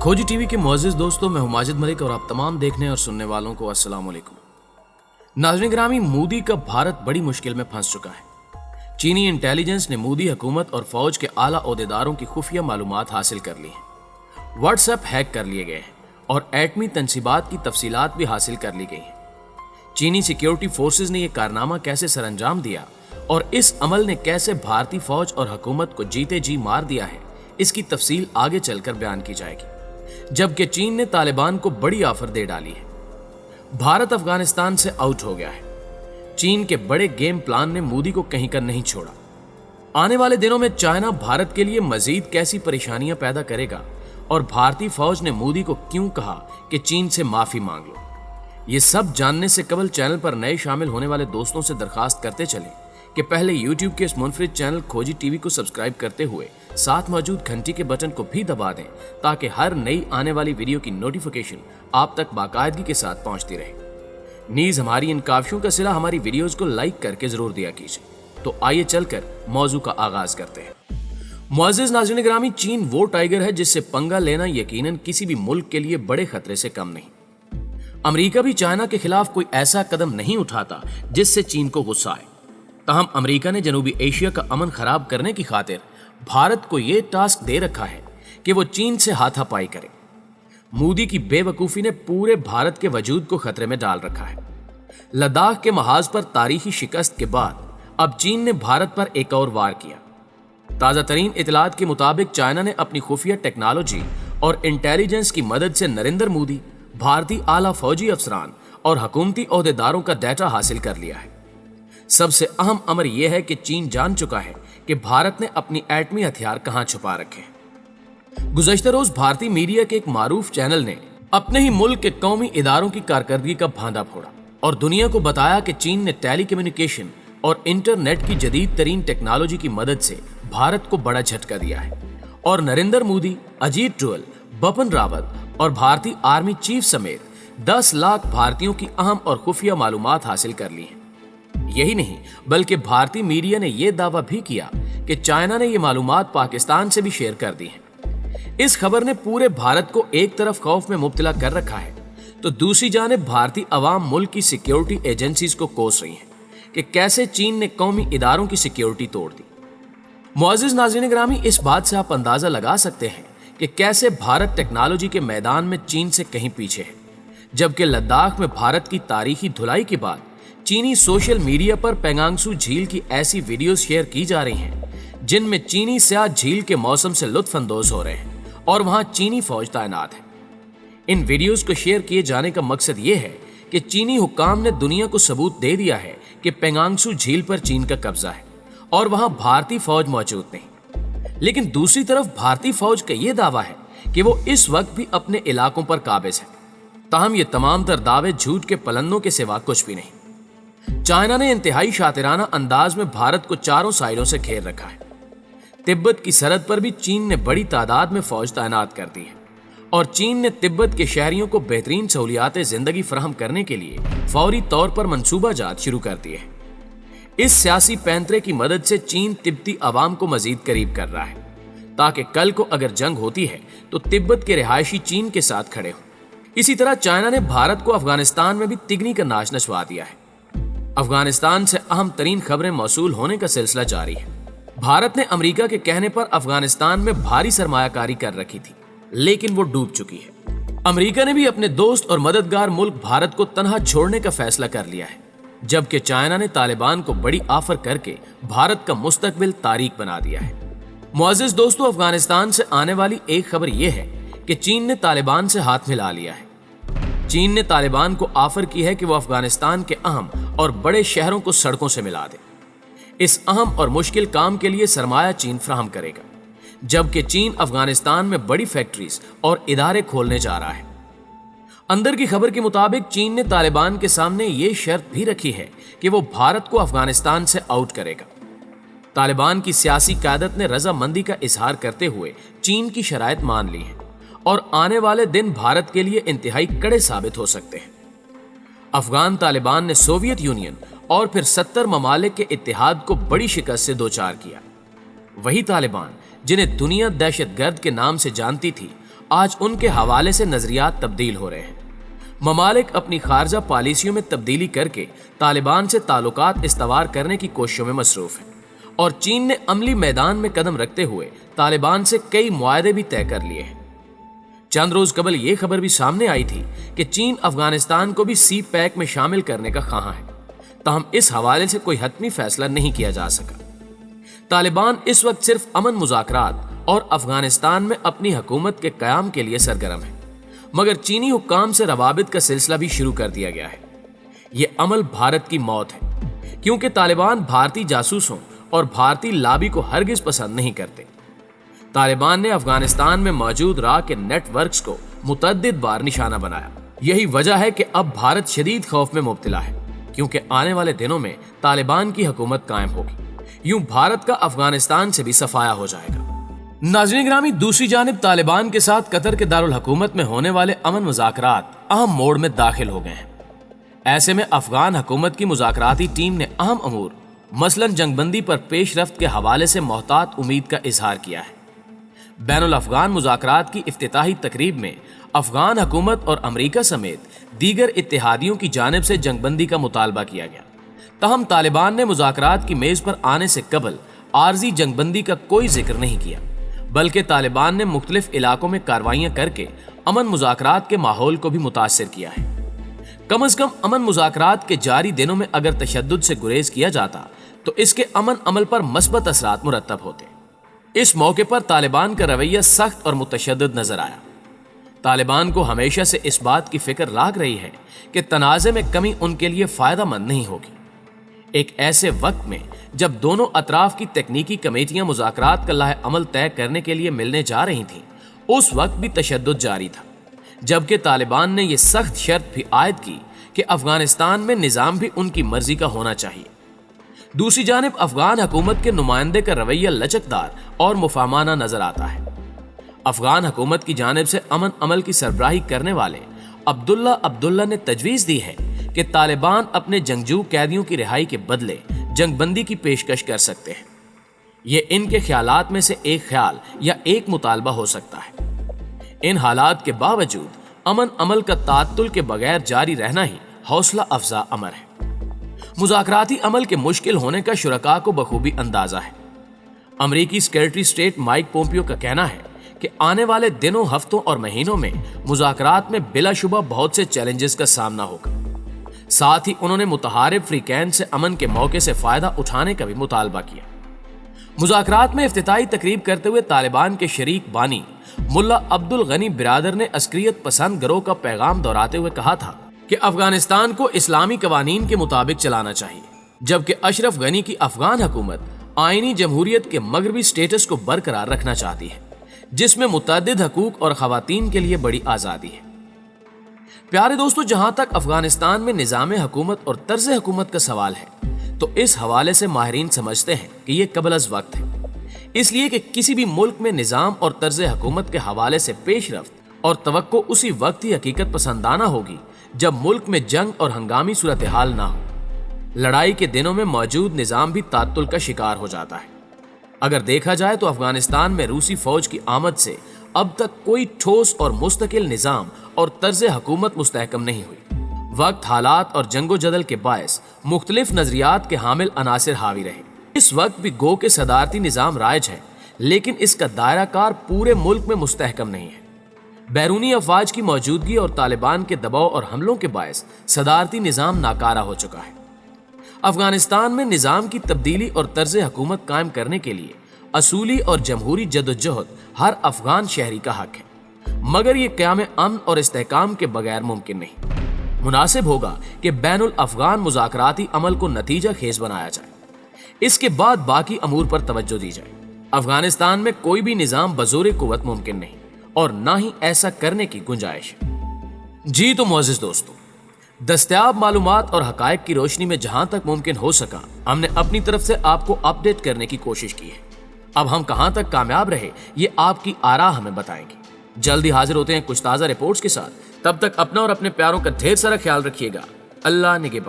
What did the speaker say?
खोजी टीवी के मुअज़्ज़िज़ दोस्तों, मैं हूं माजिद मलिक और आप तमाम देखने और सुनने वालों को अस्सलाम वालेकुम। नाज़रीन ग्रामी, मोदी का भारत बड़ी मुश्किल में फंस चुका है। चीनी इंटेलिजेंस ने मोदी हुकूमत और फौज के आला ओहदेदारों की खुफिया मालूमात हासिल कर ली हैं। व्हाट्सएप हैक कर लिए गए हैं और एटमी तनसीबात की तफसीलात भी हासिल कर ली गई हैं। चीनी सिक्योरिटी फोर्सेज ने यह कारनामा कैसे सरअंजाम दिया और इस अमल ने कैसे भारतीय फौज और हुकूमत को जीते जी मार दिया है, इसकी तफसील आगे चलकर बयान की जाएगी। जबकि चीन ने तालिबान को बड़ी ऑफर दे डाली है। भारत अफगानिस्तान से आउट हो गया है। चीन के बड़े गेम प्लान ने मोदी को कहीं कर नहीं छोड़ा। आने वाले दिनों में चाइना भारत के लिए मजीद कैसी परेशानियां पैदा करेगा और भारतीय फौज ने मोदी को क्यों कहा कि चीन से माफी मांग लो, ये सब जानने से कबल चैनल पर नए शामिल होने वाले दोस्तों से दरखास्त करते चले कि पहले YouTube के इस मुनफरिद चैनल खोजी टीवी को सब्सक्राइब करते हुए साथ मौजूद घंटी के बटन को भी दबा दें ताकि हर नई आने वाली वीडियो की नोटिफिकेशन आप तक बाकायदगी के साथ पहुंचती रहे। नीज हमारी इन काविशों का सिला हमारी वीडियोस को लाइक करके जरूर दिया कीजिए। तो आइए चलकर मौजू का आगाज करते हैं। मुअज़्ज़िज़ नाज़रीन ग्रामी, चीन वो टाइगर है जिससे पंगा लेना यकीनन किसी भी मुल्क के लिए बड़े खतरे से कम नहीं। अमेरिका भी चाइना के खिलाफ कोई ऐसा कदम नहीं उठाता जिससे चीन को गुस्सा आए। ताहम अमेरिका ने जनूबी एशिया का अमन खराब करने की खातिर भारत को यह टास्क दे रखा है कि वो चीन से हाथापाई करे। मोदी की बेवकूफी ने पूरे भारत के वजूद को खतरे में डाल रखा है। लद्दाख के महाज पर तारीखी शिकस्त के बाद अब चीन ने भारत पर एक और वार किया। ताजा तरीन इतलात के मुताबिक चाइना ने अपनी खुफिया टेक्नोलॉजी और इंटेलिजेंस की मदद से नरेंद्र मोदी, भारतीय आला फौजी अफसरान और हुकूमती ओहदेदारों का डाटा हासिल कर लिया है। सबसे अहम अमर यह है कि चीन जान चुका है कि भारत ने अपनी एटमी हथियार कहां छुपा रखे हैं। गुज़श्ता रोज भारतीय मीडिया के एक मारूफ चैनल ने अपने ही मुल्क के कौमी इदारों की कारकर्दगी का भांडा फोड़ा और दुनिया को बताया कि चीन ने टेली कम्युनिकेशन और इंटरनेट की जदीद तरीन टेक्नोलॉजी की मदद से भारत को बड़ा झटका दिया है और नरेंद्र मोदी, अजीत डोवल, बिपिन रावत और भारतीय आर्मी चीफ समेत 10 लाख भारतीयों की अहम और खुफिया मालूमात हासिल कर ली है। यही नहीं बल्कि भारतीय मीडिया ने यह दावा भी किया कि चाइना ने यह मालूमात पाकिस्तान से भी शेयर कर दी है। इस खबर ने पूरे भारत को एक तरफ खौफ में मुब्तला कर रखा है तो दूसरी जानिब भारतीय अवाम मुल्क की सिक्योरिटी एजेंसीज को कोस रही हैं कि कैसे चीन ने कौमी इदारों की सिक्योरिटी तोड़ दी। मुअज़्ज़िज़ नाज़रीन ग्रामी, इस बात से आप अंदाजा लगा सकते हैं कि कैसे भारत टेक्नोलॉजी के मैदान में चीन से कहीं पीछे है। जबकि लद्दाख में भारत की तारीखी धुलाई के बाद चीनी सोशल मीडिया पर पेंगांगसू झील की ऐसी वीडियोस शेयर की जा रही हैं जिनमें चीनी सयाह झील के मौसम से लुत्फ अंदोज हो रहे हैं और वहां चीनी फौज तैनात है। इन वीडियोस को शेयर किए जाने का मकसद ये है कि चीनी हुक्काम ने दुनिया को सबूत दे दिया है कि पेंगांगसू झील पर चीन का कब्जा है और वहां भारतीय फौज मौजूद नहीं। लेकिन दूसरी तरफ भारतीय फौज का यह दावा है कि वो इस वक्त भी अपने इलाकों पर काबिज है। ताहम ये तमाम तर दावे झूठ के पलंदों के सिवा कुछ भी नहीं। चाइना ने इंतहाई शातिराना अंदाज में भारत को चारों साइडों से घेर रखा है। तिब्बत की सरहद पर भी चीन ने बड़ी तादाद में फौज तैनात कर दी है और चीन ने तिब्बत के शहरियों को बेहतरीन सहूलियात जिंदगी फराहम करने के लिए फौरी तौर पर मंसूबाजात शुरू कर दिए हैं। इस सियासी पैंतरे की मदद से चीन तिब्बती अवाम को मजीद करीब कर रहा है ताकि कल को अगर जंग होती है तो तिब्बत के रिहायशी चीन के साथ खड़े हों। इसी तरह चाइना ने भारत को अफगानिस्तान में भी तिगनी का नाश नचवा दिया है। अफगानिस्तान से अहम तरीन खबरें मौसूल होने का सिलसिला जारी है। भारत ने अमेरिका के कहने पर अफगानिस्तान में भारी सरमायाकारी कर रखी थी, लेकिन वो डूब चुकी है। अमेरिका ने भी अपने दोस्त और मददगार मुल्क भारत को तनहा छोड़ने का फैसला कर लिया है, जबकि चाइना ने तालिबान को बड़ी ऑफर करके भारत का मुस्तकबिल तारीक बना दिया है। मुअज़्ज़िज़ दोस्तों, अफगानिस्तान से आने वाली एक खबर यह है कि चीन ने तालिबान से हाथ मिला लिया है। चीन ने तालिबान को ऑफर की है कि वो अफगानिस्तान के अहम और बड़े शहरों को सड़कों से मिला दे। इस अहम और मुश्किल काम के लिए सरमाया चीन फराहम करेगा, जबकि चीन अफगानिस्तान में बड़ी फैक्ट्रीज और इदारे खोलने जा रहा है। अंदर की खबर के मुताबिक चीन ने तालिबान के सामने ये शर्त भी रखी है कि वो भारत को अफगानिस्तान से आउट करेगा। तालिबान की सियासी क़यादत ने रजामंदी का इजहार करते हुए चीन की शराइत मान ली है और आने वाले दिन भारत के लिए इंतहाई कड़े साबित हो सकते हैं। अफगान तालिबान ने सोवियत यूनियन और फिर 70 ममालिक के इत्तेहाद को बड़ी शिकस्त से दोचार किया। वही तालिबान जिन्हें दुनिया दहशतगर्द के नाम से जानती थी, آج ان کے حوالے سے نظریات تبدیل ہو رہے ہیں۔ ممالک اپنی خارجہ پالیسیوں میں تبدیلی کر کے طالبان سے تعلقات استوار کرنے کی کوششوں میں مصروف ہیں، اور چین نے عملی میدان میں قدم رکھتے ہوئے طالبان سے کئی معاہدے بھی طے کر لیے ہیں۔ چند روز قبل یہ خبر بھی سامنے آئی تھی کہ چین افغانستان کو بھی سی پیک میں شامل کرنے کا خواہاں ہے، تاہم اس حوالے سے کوئی حتمی فیصلہ نہیں کیا جا سکا۔ طالبان اس وقت صرف امن مذاکرات اور افغانستان میں اپنی حکومت کے قیام کے لیے سرگرم ہے، مگر چینی حکام سے روابط کا سلسلہ بھی شروع کر دیا گیا ہے۔ یہ عمل بھارت کی موت ہے، کیونکہ طالبان بھارتی جاسوسوں اور بھارتی لابی کو ہرگز پسند نہیں کرتے۔ طالبان نے افغانستان میں موجود را کے نیٹ ورکس کو متعدد بار نشانہ بنایا۔ یہی وجہ ہے کہ اب بھارت شدید خوف میں مبتلا ہے، کیونکہ آنے والے دنوں میں طالبان کی حکومت قائم ہوگی۔ یوں بھارت کا افغانستان سے بھی صفایا ہو جائے گا۔ ناظرین گرامی، دوسری جانب طالبان کے ساتھ قطر کے دارالحکومت میں ہونے والے امن مذاکرات اہم موڑ میں داخل ہو گئے ہیں۔ ایسے میں افغان حکومت کی مذاکراتی ٹیم نے اہم امور مثلاً جنگ بندی پر پیش رفت کے حوالے سے محتاط امید کا اظہار کیا ہے۔ بین الافغان مذاکرات کی افتتاحی تقریب میں افغان حکومت اور امریکہ سمیت دیگر اتحادیوں کی جانب سے جنگ بندی کا مطالبہ کیا گیا، تاہم طالبان نے مذاکرات کی میز پر آنے سے قبل عارضی جنگ بندی کا کوئی ذکر نہیں کیا، بلکہ طالبان نے مختلف علاقوں میں کارروائیاں کر کے امن مذاکرات کے ماحول کو بھی متاثر کیا ہے۔ کم از کم امن مذاکرات کے جاری دنوں میں اگر تشدد سے گریز کیا جاتا تو اس کے امن عمل پر مثبت اثرات مرتب ہوتے۔ اس موقع پر طالبان کا رویہ سخت اور متشدد نظر آیا۔ طالبان کو ہمیشہ سے اس بات کی فکر لاگ رہی ہے کہ تنازع میں کمی ان کے لیے فائدہ مند نہیں ہوگی۔ ایک ایسے وقت میں جب دونوں اطراف کی تکنیکی کمیٹیاں مذاکرات کا لاہ عمل طے کرنے کے لیے ملنے جا رہی تھیں، اس وقت بھی تشدد جاری تھا، جبکہ طالبان نے یہ سخت شرط بھی عائد کی کہ افغانستان میں نظام بھی ان کی مرضی کا ہونا چاہیے۔ دوسری جانب افغان حکومت کے نمائندے کا رویہ لچکدار اور مفاہمانہ نظر آتا ہے۔ افغان حکومت کی جانب سے امن عمل کی سربراہی کرنے والے عبداللہ نے تجویز دی ہے کہ طالبان اپنے جنگجو قیدیوں کی رہائی کے بدلے جنگ بندی کی پیشکش کر سکتے ہیں۔ یہ ان کے خیالات میں سے ایک خیال یا ایک مطالبہ ہو سکتا ہے۔ ان حالات کے باوجود امن عمل کا تعطل کے بغیر جاری رہنا ہی حوصلہ افزا امر ہے۔ مذاکراتی عمل کے مشکل ہونے کا شرکاء کو بخوبی اندازہ ہے۔ امریکی سیکریٹری اسٹیٹ مائک پومپیو کا کہنا ہے کہ آنے والے دنوں، ہفتوں اور مہینوں میں مذاکرات میں بلا شبہ بہت سے چیلنجز کا سامنا ہوگا۔ ساتھ ہی انہوں نے متحارب فریقین سے امن کے موقع سے فائدہ اٹھانے کا بھی مطالبہ کیا۔ مذاکرات میں افتتاحی تقریب کرتے ہوئے طالبان کے شریک بانی ملا عبد الغنی برادر نے عسکریت پسند گروہ کا پیغام دہراتے ہوئے کہا تھا کہ افغانستان کو اسلامی قوانین کے مطابق چلانا چاہیے، جبکہ اشرف غنی کی افغان حکومت آئینی جمہوریت کے مغربی سٹیٹس کو برقرار رکھنا چاہتی ہے، جس میں متعدد حقوق اور خواتین کے لیے بڑی آزادی ہے۔ پیارے دوستو، جہاں تک افغانستان میں نظام حکومت اور طرز حکومت کا سوال ہے تو اس حوالے سے ماہرین سمجھتے ہیں کہ یہ قبل از وقت ہے، اس لیے کہ کسی بھی ملک میں نظام اور طرز حکومت کے حوالے سے پیش رفت اور توقع اسی وقت ہی حقیقت پسندانہ ہوگی جب ملک میں جنگ اور ہنگامی صورتحال نہ ہو۔ لڑائی کے دنوں میں موجود نظام بھی تعطل کا شکار ہو جاتا ہے۔ اگر دیکھا جائے تو افغانستان میں روسی فوج کی آمد سے اب تک کوئی ٹھوس اور مستقل نظام اور طرز حکومت مستحکم نہیں ہوئی۔ وقت، حالات اور جنگ و جدل کے باعث مختلف نظریات کے حامل عناصر حاوی رہے۔ اس وقت بھی گو کہ صدارتی نظام رائج ہے، لیکن اس کا دائرہ کار پورے ملک میں مستحکم نہیں ہے۔ بیرونی افواج کی موجودگی اور طالبان کے دباؤ اور حملوں کے باعث صدارتی نظام ناکارہ ہو چکا ہے۔ افغانستان میں نظام کی تبدیلی اور طرز حکومت قائم کرنے کے لیے اصولی اور جمہوری جدوجہد ہر افغان شہری کا حق ہے، مگر یہ قیام امن اور استحکام کے بغیر ممکن نہیں۔ مناسب ہوگا کہ بین الافغان مذاکراتی عمل کو نتیجہ خیز بنایا جائے، اس کے بعد باقی امور پر توجہ دی جائے۔ افغانستان میں کوئی بھی نظام بزور قوت ممکن نہیں اور نہ ہی ایسا کرنے کی گنجائش ہے۔ جی تو معزز دوستو، دستیاب معلومات اور حقائق کی روشنی میں جہاں تک ممکن ہو سکا ہم نے اپنی طرف سے آپ کو اپ ڈیٹ کرنے کی کوشش کی ہے۔ اب ہم کہاں تک کامیاب رہے یہ آپ کی آراء ہمیں بتائیں گے۔ جلدی حاضر ہوتے ہیں کچھ تازہ رپورٹس کے ساتھ، تب تک اپنا اور اپنے پیاروں کا ڈھیر سارا خیال رکھیے گا۔ اللہ نگہبان۔